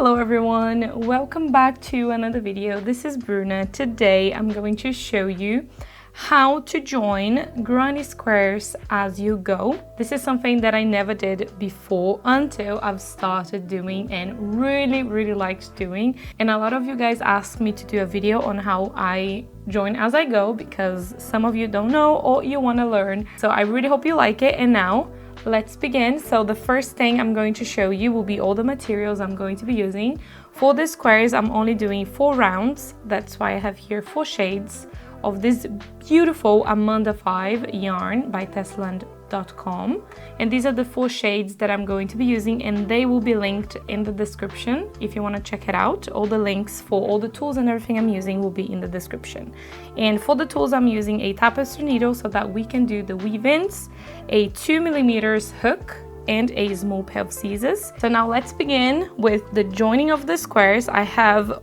Hello everyone, welcome back to another video. This is Bruna. Today I'm going to show you how to join granny squares as you go. This is something that I never did before until I've started doing and really liked doing. And a lot of you guys asked me to do a video on how I join as I go because some of you don't know or you want to learn. So I really hope you like it. And now let's begin. So the first thing I'm going to show you will be all the materials I'm going to be using. For the squares, I'm only doing 4 rounds. That's why I have here 4 shades of this beautiful Amanda 5 yarn by Tessland.com. And these are the 4 shades that I'm going to be using, and they will be linked in the description if you want to check it out. All the links for all the tools and everything I'm using will be in the description. And for the tools, I'm using a tapestry needle so that we can do the weave-ins, a 2mm hook, and a small pair of scissors. So now let's begin with the joining of the squares. I have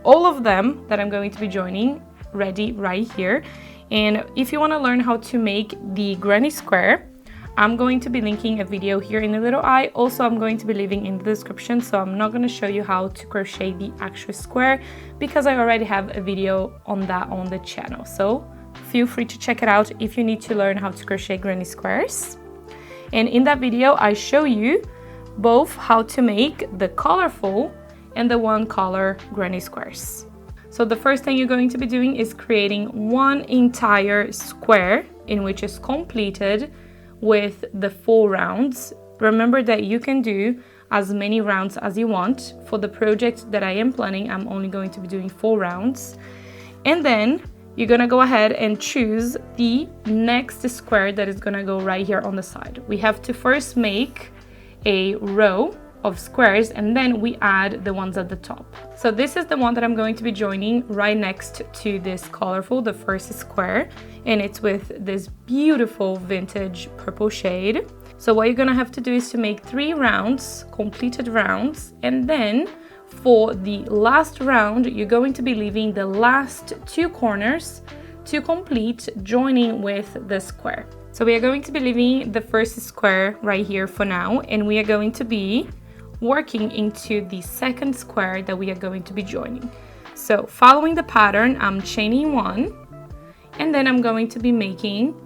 all of them that I'm going to be joining ready right here. And if you want to learn how to make the granny square, I'm going to be linking a video here in the little eye. Also, I'm going to be leaving in the description, so I'm not going to show you how to crochet the actual square because I already have a video on that on the channel. So feel free to check it out if you need to learn how to crochet granny squares. And in that video, I show you both how to make the colorful and the one color granny squares. So the first thing you're going to be doing is creating one entire square in which is completed with the 4 rounds. Remember that you can do as many rounds as you want. For the project that I am planning, I'm only going to be doing 4 rounds. And then you're gonna go ahead and choose the next square that is gonna go right here on the side. We have to first make a row of squares and then we add the ones at the top. So this is the one that I'm going to be joining right next to this colorful, the first square, and it's with this beautiful vintage purple shade. So what you're gonna have to do is to make 3 rounds, completed rounds, and then for the last round you're going to be leaving the last 2 corners to complete joining with the square. So we are going to be leaving the first square right here for now, and we are going to be working into the second square that we are going to be joining. So following the pattern, I'm chaining 1, and then I'm going to be making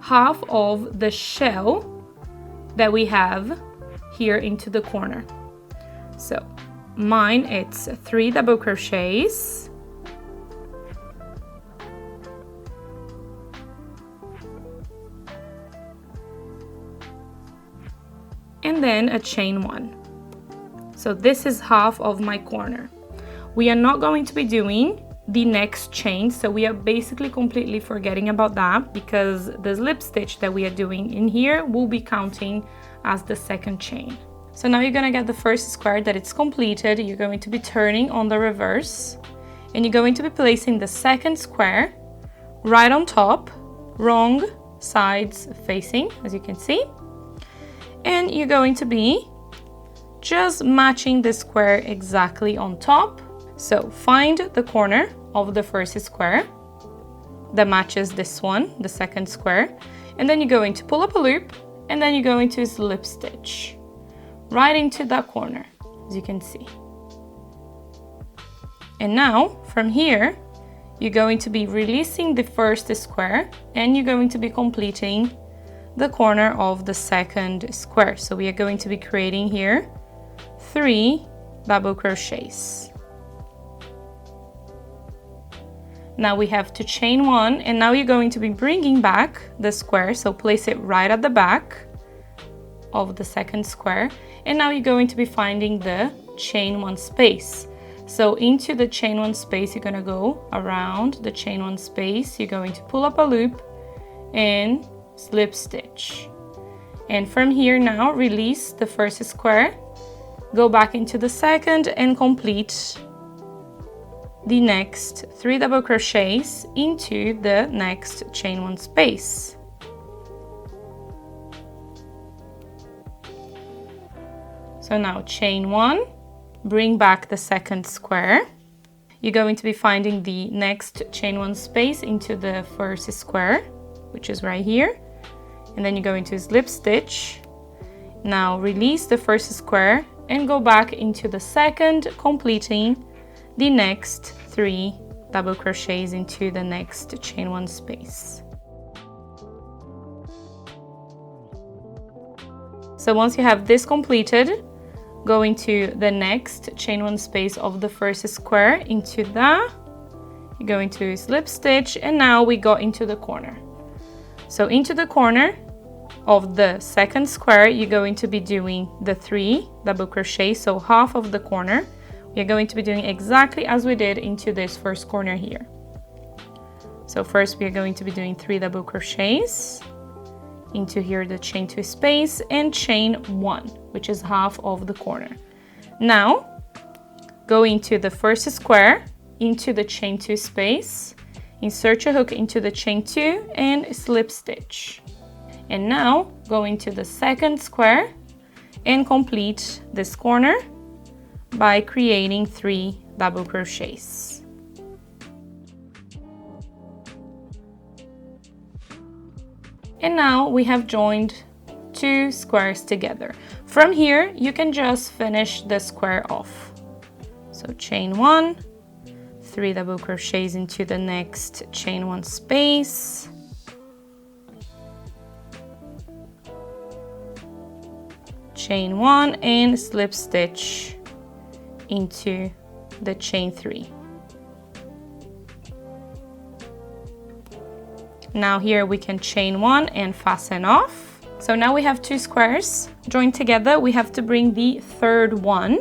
half of the shell that we have here into the corner. So mine, it's 3 double crochets, and then a chain 1. So this is half of my corner. We are not going to be doing the next chain, so we are basically completely forgetting about that because the slip stitch that we are doing in here will be counting as the second chain. So now you're gonna get the first square that it's completed. You're going to be turning on the reverse and you're going to be placing the second square right on top, wrong sides facing, as you can see. And you're going to be just matching the square exactly on top. So find the corner of the first square that matches this one, the second square, and then you're going to pull up a loop and then you're going to slip stitch right into that corner, as you can see. And now from here you're going to be releasing the first square and you're going to be completing the corner of the second square. So we are going to be creating here 3 double crochets. Now we have to chain 1, and now you're going to be bringing back the square, so place it right at the back of the second square, and now you're going to be finding the chain 1 space. So into the chain 1 space you're going to go around the chain 1 space, you're going to pull up a loop and slip stitch, and from here now release the first square, go back into the second and complete the next 3 double crochets into the next chain 1 space. So now chain 1, bring back the second square. You're going to be finding the next chain 1 space into the first square, which is right here, and then you're going to slip stitch. Now release the first square and go back into the second, completing the next 3 double crochets into the next chain 1 space. So once you have this completed, go into the next chain 1 space of the first square, into that, you go into a slip stitch, and now we go into the corner. So into the corner of the second square, you're going to be doing the 3 double crochet, so half of the corner. We're going to be doing exactly as we did into this first corner here. So first we are going to be doing 3 double crochets into here, the chain 2 space, and chain 1, which is half of the corner. Now go into the first square, into the chain 2 space, insert your hook into the chain 2 and slip stitch. And now go into the second square and complete this corner by creating 3 double crochets. And now we have joined 2 squares together. From here, you can just finish the square off. So chain 1, 3 double crochets into the next chain 1 space, chain 1 and slip stitch into the chain 3. Now here we can chain 1 and fasten off. So now we have 2 squares joined together. We have to bring the third one,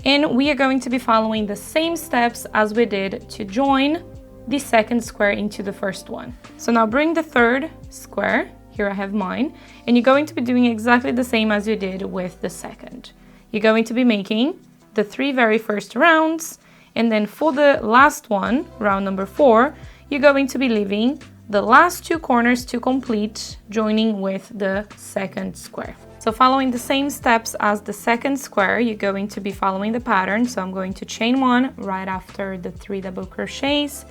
and we are going to be following the same steps as we did to join the second square into the first one. So now bring the third square, here I have mine, and you're going to be doing exactly the same as you did with the second. You're going to be making the 3 very first rounds, and then for the last one, round number 4, you're going to be leaving the last 2 corners to complete, joining with the second square. So following the same steps as the second square, you're going to be following the pattern. So I'm going to chain 1 right after the 3 double crochets,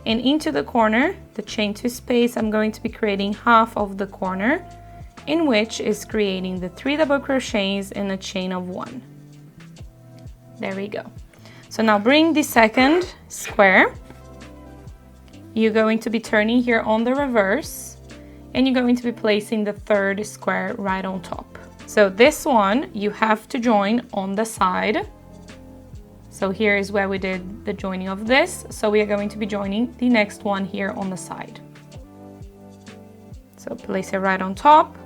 and into the corner, the chain 2 space, I'm going to be creating half of the corner, in which is creating the 3 double crochets in a chain of 1. There we go. So now bring the second square. You're going to be turning here on the reverse, and you're going to be placing the third square right on top. So this one you have to join on the side. So here is where we did the joining of this. So we are going to be joining the next one here on the side. So place it right on top,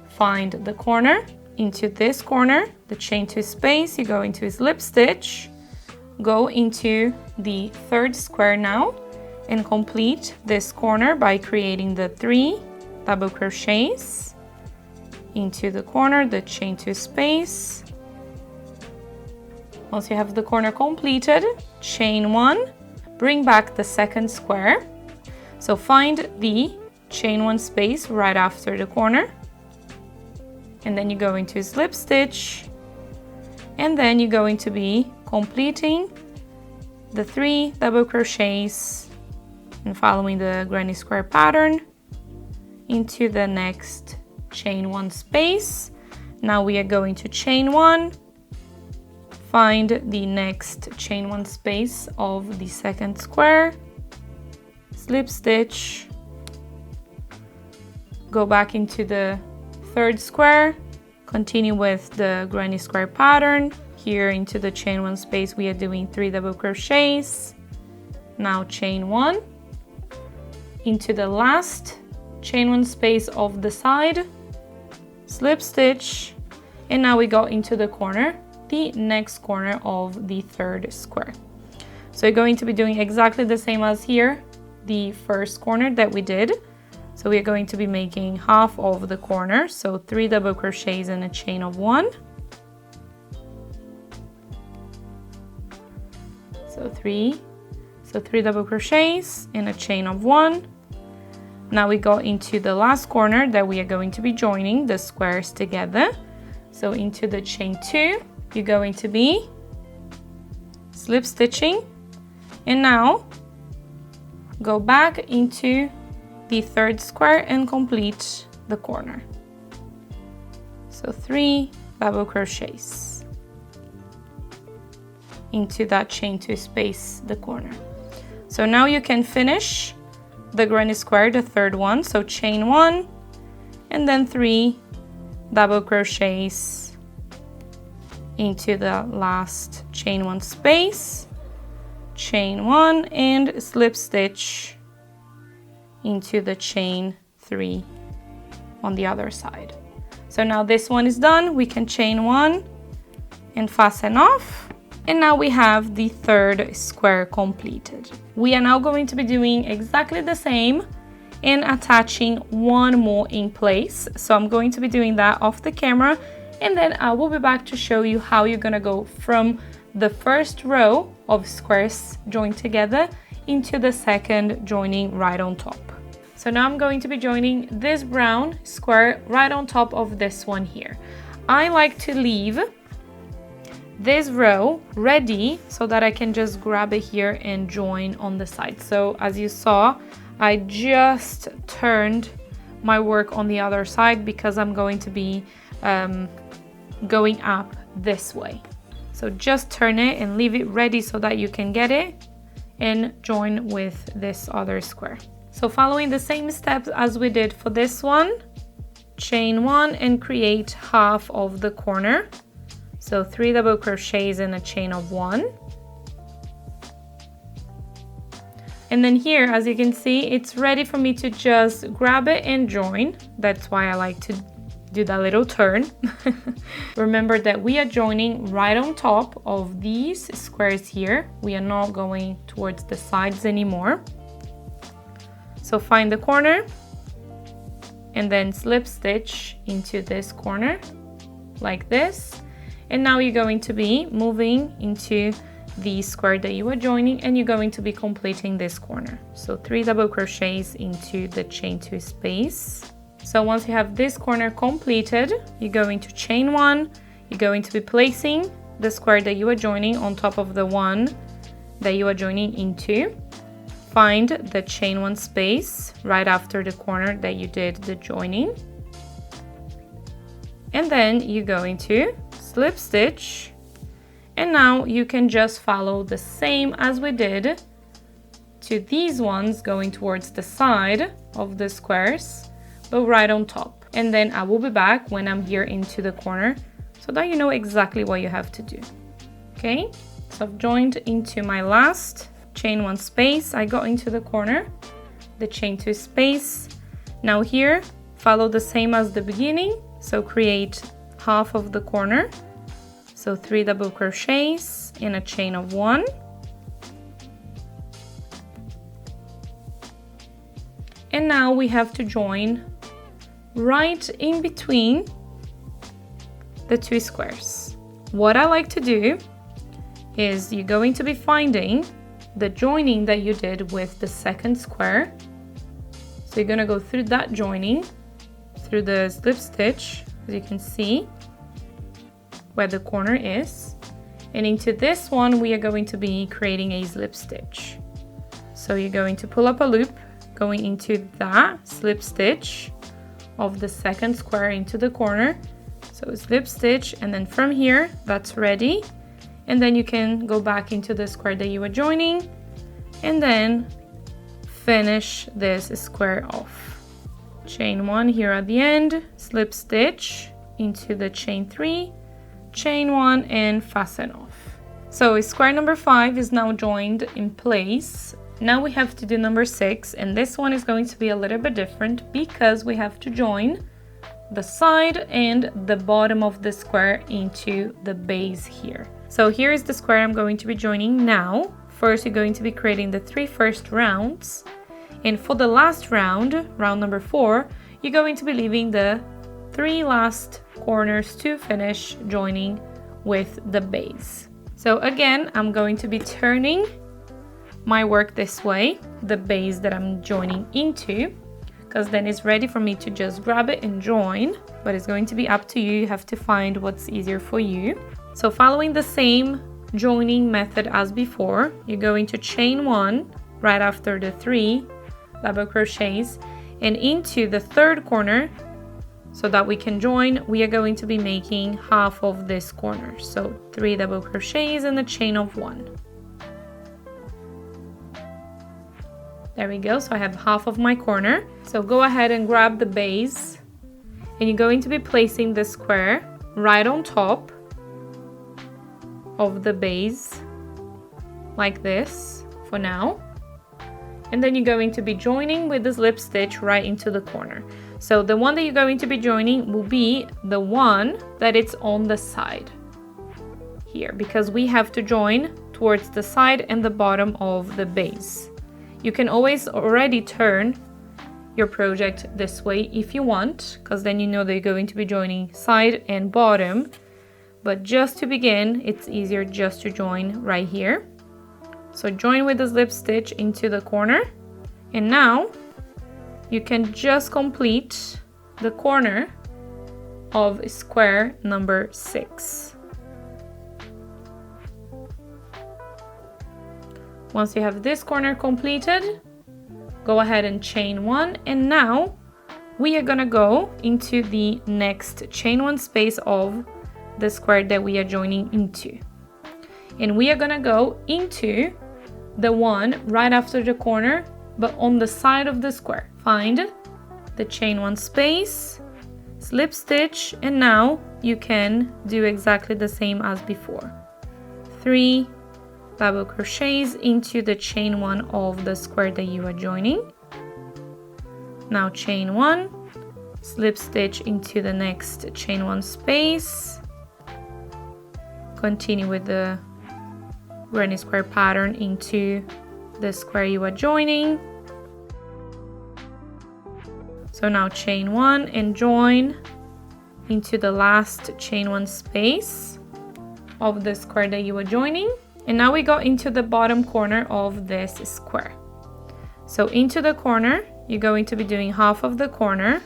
find the corner, into this corner, the chain 2 space, you go into a slip stitch, go into the third square now, and complete this corner by creating the 3 double crochets into the corner, the chain 2 space. Once you have the corner completed, chain 1, bring back the second square. So find the chain 1 space right after the corner, and then you go into a slip stitch, and then you're going to be completing the 3 double crochets and following the granny square pattern into the next chain 1 space. Now we are going to chain 1, find the next chain 1 space of the second square, slip stitch, go back into the third square, continue with the granny square pattern. Here into the chain 1 space we are doing 3 double crochets. Now chain 1 into the last chain 1 space of the side, slip stitch, and now we go into the corner, the next corner of the third square. So you're going to be doing exactly the same as here, the first corner that we did. So we're going to be making half of the corner, so 3 double crochets in a chain of 1. So 3 double crochets in a chain of 1. Now we go into the last corner that we are going to be joining the squares together. So into the chain 2, you're going to be slip stitching, and now go back into the third square and complete the corner. So 3 double crochets into that chain 2 space, the corner. So now you can finish the granny square, the third one. So chain 1 and then 3 double crochets into the last chain 1 space, chain 1 and slip stitch into the chain 3 on the other side. So now this one is done. We can chain 1 and fasten off. And now we have the third square completed. We are now going to be doing exactly the same and attaching one more in place. So I'm going to be doing that off the camera, and then I will be back to show you how you're gonna go from the first row of squares joined together into the second joining right on top. So now I'm going to be joining this brown square right on top of this one here. I like to leave this row ready so that I can just grab it here and join on the side. So as you saw, I just turned my work on the other side because I'm going to be going up this way. So just turn it and leave it ready so that you can get it and join with this other square. So following the same steps as we did for this one, chain 1 and create half of the corner. So 3 double crochets in a chain of 1. And then here, as you can see, it's ready for me to just grab it and join. That's why I like to do that little turn. Remember that we are joining right on top of these squares here. We are not going towards the sides anymore. So find the corner and then slip stitch into this corner like this. And now you're going to be moving into the square that you are joining, and you're going to be completing this corner. So 3 double crochets into the chain 2 space. So once you have this corner completed, you're going to chain 1. You're going to be placing the square that you are joining on top of the one that you are joining into. Find the chain 1 space right after the corner that you did the joining. And then you're going to slip stitch, and now you can just follow the same as we did to these ones going towards the side of the squares, but right on top. And then I will be back when I'm here into the corner so that you know exactly what you have to do. Okay, so I've joined into my last chain 1 space. I got into the corner, the chain 2 space. Now here, follow the same as the beginning. So create half of the corner. So 3 double crochets in a chain of 1. And now we have to join right in between the 2 squares. What I like to do is you're going to be finding the joining that you did with the second square. So you're going to go through that joining, through the slip stitch, as you can see where the corner is, and into this one we are going to be creating a slip stitch. So you're going to pull up a loop going into that slip stitch of the second square into the corner. So slip stitch, and then from here that's ready, and then you can go back into the square that you were joining and then finish this square off. Chain 1 here at the end, slip stitch into the chain 3, chain 1 and fasten off. So square number 5 is now joined in place. Now we have to do number 6, and this one is going to be a little bit different because we have to join the side and the bottom of the square into the base here. So here is the square I'm going to be joining now. First, you're going to be creating the 3 first rounds, and for the last round, round number 4, you're going to be leaving the 3 last corners to finish joining with the base. So again, I'm going to be turning my work this way, the base that I'm joining into, because then it's ready for me to just grab it and join, but it's going to be up to you. You have to find what's easier for you. So following the same joining method as before, you're going to chain 1 right after the 3 double crochets, and into the third corner so that we can join, we are going to be making half of this corner. So 3 double crochets and a chain of 1. There we go, so I have half of my corner. So go ahead and grab the base, and you're going to be placing the square right on top of the base, like this for now. And then you're going to be joining with the slip stitch right into the corner. So the one that you're going to be joining will be the one that it's on the side here, because we have to join towards the side and the bottom of the base. You can always already turn your project this way if you want, because then you know that you're going to be joining side and bottom. But just to begin, it's easier just to join right here. So join with the slip stitch into the corner, and now you can just complete the corner of square number 6. Once you have this corner completed, go ahead and chain 1, and now we are gonna go into the next chain 1 space of the square that we are joining into. And we are gonna go into the one right after the corner, but on the side of the square. Find the chain 1 space, slip stitch, and now you can do exactly the same as before. 3 double crochets into the chain 1 of the square that you are joining. Now chain 1, slip stitch into the next chain 1 space. Continue with the granny square pattern into the square you are joining. So now chain 1 and join into the last chain 1 space of the square that you are joining. And now we go into the bottom corner of this square. So into the corner, you're going to be doing half of the corner.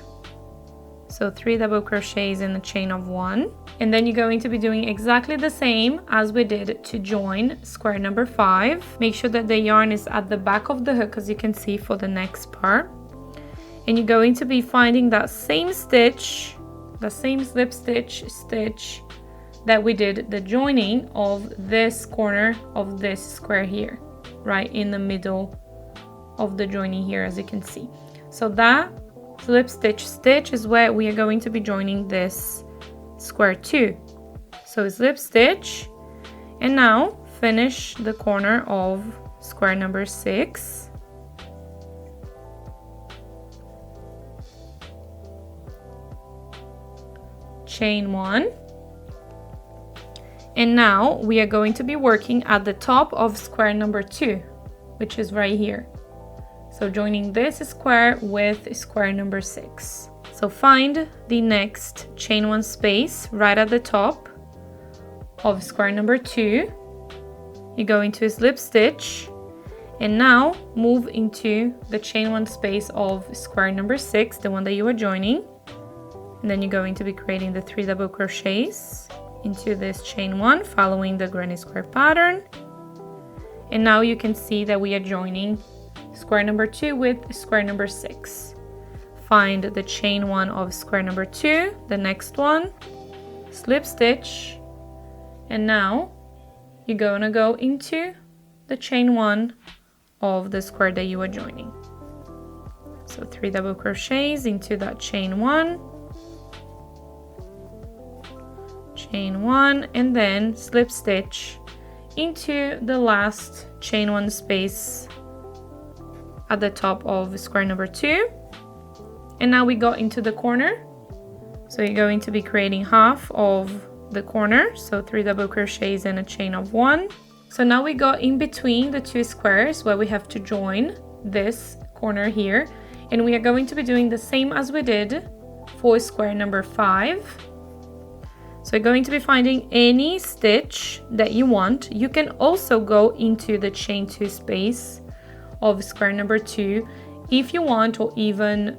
So 3 double crochets in a chain of 1. And then you're going to be doing exactly the same as we did to join square number 5. Make sure that the yarn is at the back of the hook, as you can see for the next part. And you're going to be finding that same stitch, the same slip stitch that we did the joining of this corner of this square here, right in the middle of the joining here, as you can see. So that slip stitch is where we are going to be joining this square too. So slip stitch, and now finish the corner of square number 6. Chain 1. And now we are going to be working at the top of square number 2, which is right here. So joining this square with square number 6. So find the next chain 1 space right at the top of square number 2. You go into a slip stitch, and now move into the chain 1 space of square number 6, the one that you are joining. And then you're going to be creating the 3 double crochets into this chain 1, following the granny square pattern. And now you can see that we are joining square number 2 with square number 6. Find the chain 1 of square number 2, the next one, slip stitch, and now you're gonna go into the chain 1 of the square that you are joining. So 3 double crochets into that chain 1, chain 1, and then slip stitch into the last chain 1 space at the top of square number 2. And now we go into the corner. So you're going to be creating half of the corner, so 3 double crochets and a chain of 1. So now we go in between the 2 squares where we have to join this corner here, and we are going to be doing the same as we did for square number 5. So you're going to be finding any stitch that you want. You can also go into the chain 2 space of square number 2 if you want, or even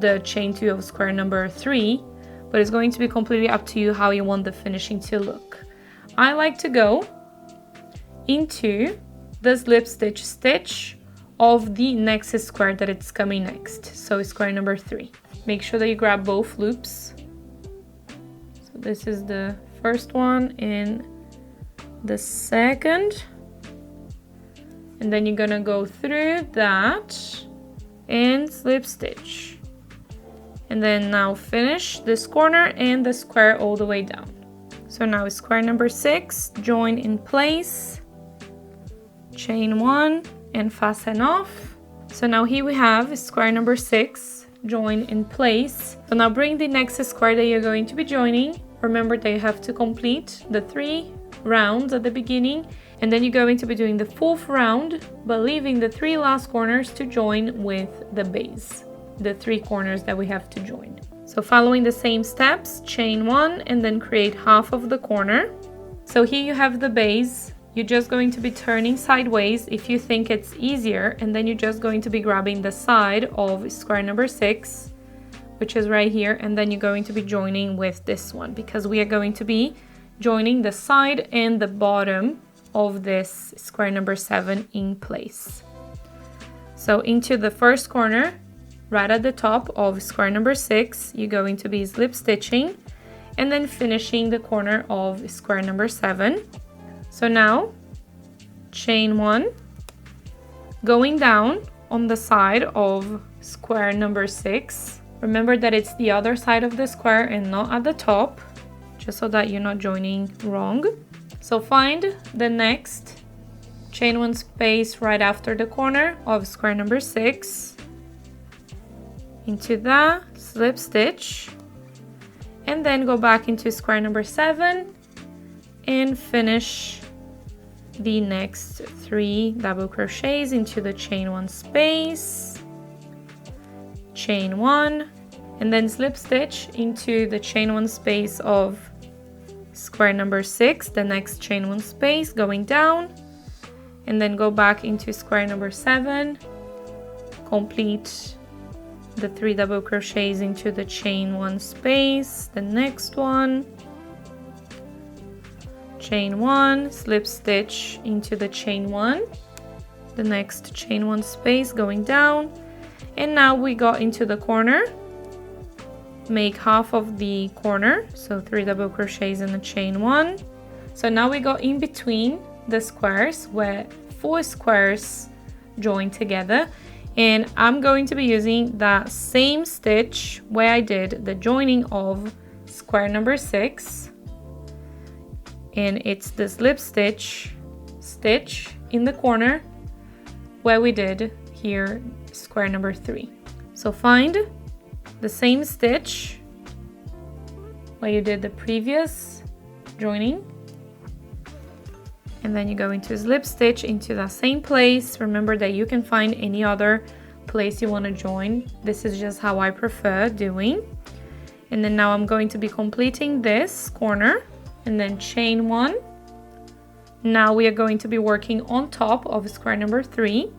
the chain 2 of square number 3, but it's going to be completely up to you how you want the finishing to look. I like to go into the slip stitch of the next square that it's coming next, so square number 3. make sure that you grab both loops. So this is the first one and the second. And then you're gonna go through that and slip stitch. And then now finish this corner and the square all the way down. So now square number 6, join in place, chain 1 and fasten off. So now here we have square number 6, join in place. So now bring the next square that you're going to be joining. Remember that you have to complete the 3 rounds at the beginning, and then you're going to be doing the 4th round, but leaving the 3 last corners to join with the base, the 3 corners that we have to join. So following the same steps, chain 1 and then create half of the corner. So here you have the base. You're just going to be turning sideways if you think it's easier, and then you're just going to be grabbing the side of square number 6, which is right here, and then you're going to be joining with this one, because we are going to be joining the side and the bottom of this square number 7 in place. So into the first corner, right at the top of square number 6, you're going to be slip stitching and then finishing the corner of square number 7. So now chain 1, going down on the side of square number 6. Remember that it's the other side of the square and not at the top, just so that you're not joining wrong. So find the next chain 1 space right after the corner of square number 6. Into that, slip stitch, and then go back into square number 7 and finish the next 3 double crochets into the chain 1 space, chain 1, and then slip stitch into the chain 1 space of square number 6, the next chain 1 space, going down, and then go back into square number 7, complete the 3 double crochets into the chain 1 space, the next one, chain 1, slip stitch into the chain 1, the next chain 1 space, going down, and now we got into the corner. Make half of the corner, so 3 double crochets in the chain 1. So now we got in between the squares where 4 squares join together, and I'm going to be using that same stitch where I did the joining of square number 6, and it's the slip stitch in the corner where we did here square number 3. So find the same stitch where you did the previous joining, and then you go into slip stitch into that same place. Remember that you can find any other place you want to join. This is just how I prefer doing. And then now I'm going to be completing this corner, and then chain 1. Now we are going to be working on top of square number 3,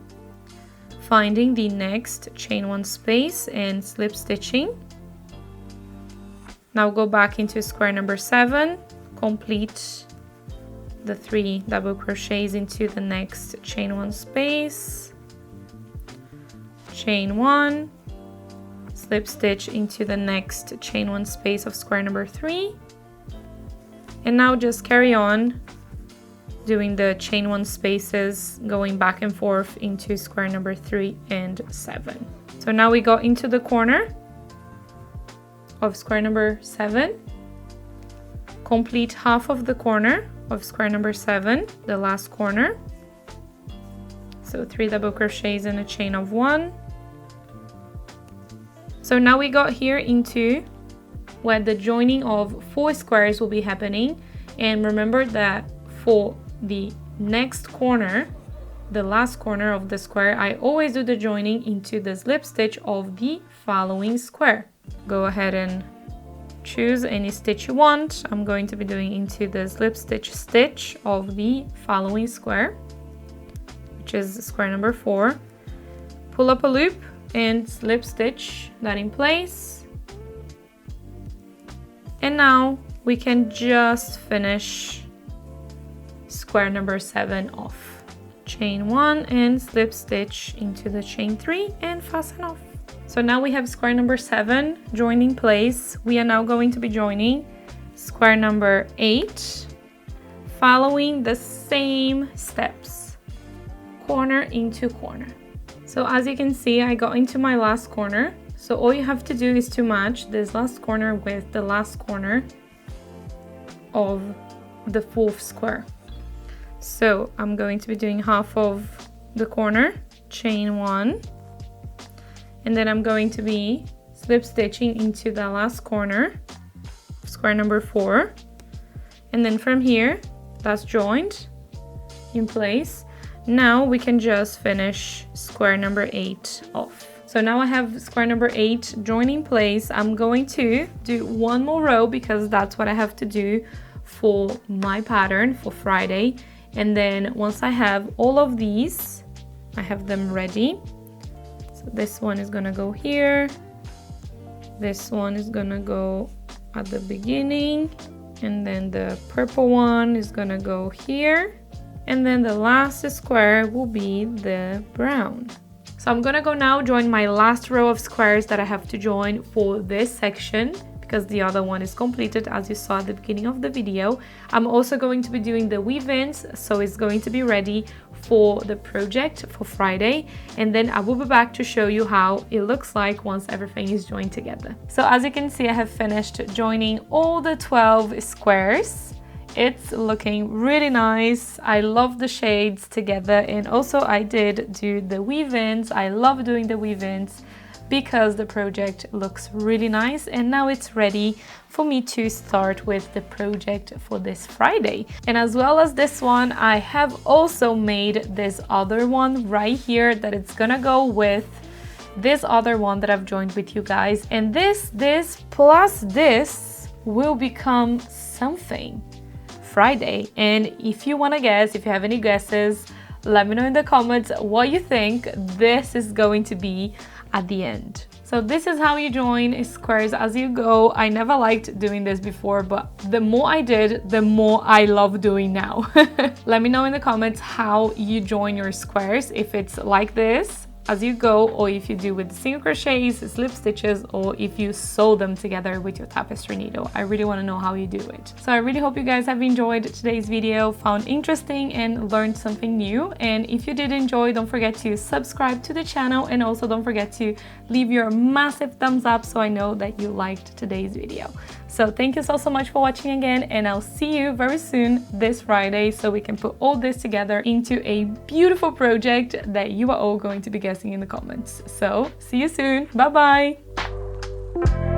finding the next chain 1 space and slip stitching. Now go back into square number 7, complete the 3 double crochets into the next chain 1 space, chain 1, slip stitch into the next chain 1 space of square number 3, and now just carry on doing the chain 1 spaces, going back and forth into square number 3 and 7. So now we got into the corner of square number 7, complete half of the corner of square number 7, the last corner, so 3 double crochets in a chain of 1. So now we got here into where the joining of 4 squares will be happening, and remember that for the next corner, the last corner of the square, I always do the joining into the slip stitch of the following square. Go ahead and choose any stitch you want. I'm going to be doing into the slip stitch of the following square, which is square number 4. Pull up a loop and slip stitch that in place. And now we can just finish square number 7 off. Chain 1 and slip stitch into the chain 3 and fasten off. So now we have square number 7 joining place. We are now going to be joining square number 8, following the same steps, corner into corner. So as you can see, I got into my last corner. So all you have to do is to match this last corner with the last corner of the 4th square. So I'm going to be doing half of the corner, chain 1, and then I'm going to be slip stitching into the last corner, square number 4, and then from here that's joined in place. Now we can just finish square number 8 off. So now I have square number 8 joined in place. I'm going to do one more row because that's what I have to do for my pattern for Friday. And then once I have all of these, I have them ready. So this one is gonna go here. This one is gonna go at the beginning. And then the purple one is gonna go here. And then the last square will be the brown. So I'm gonna go now join my last row of squares that I have to join for this section, because the other one is completed as you saw at the beginning of the video. I'm also going to be doing the weave-ins, so it's going to be ready for the project for Friday, and then I will be back to show you how it looks like once everything is joined together. So as you can see, I have finished joining all the 12 squares. It's looking really nice. I love the shades together, and also I did do the weave-ins. I love doing the weave-ins because the project looks really nice, and now it's ready for me to start with the project for this Friday. And as well as this one, I have also made this other one right here that it's gonna go with this other one that I've joined with you guys, and this plus this will become something Friday. And if you want to guess, if you have any guesses, let me know in the comments what you think this is going to be at the end. So this is how you join squares as you go. I never liked doing this before, but the more I did, the more I love doing now. Let me know in the comments how you join your squares, if it's like this as you go, or if you do with single crochets, slip stitches, or if you sew them together with your tapestry needle. I really want to know how you do it. So I really hope you guys have enjoyed today's video, found interesting and learned something new. And if you did enjoy, don't forget to subscribe to the channel, and also don't forget to leave your massive thumbs up so I know that you liked today's video. So thank you so much for watching again, and I'll see you very soon this Friday so we can put all this together into a beautiful project that you are all going to be guessing in the comments. So see you soon. Bye bye.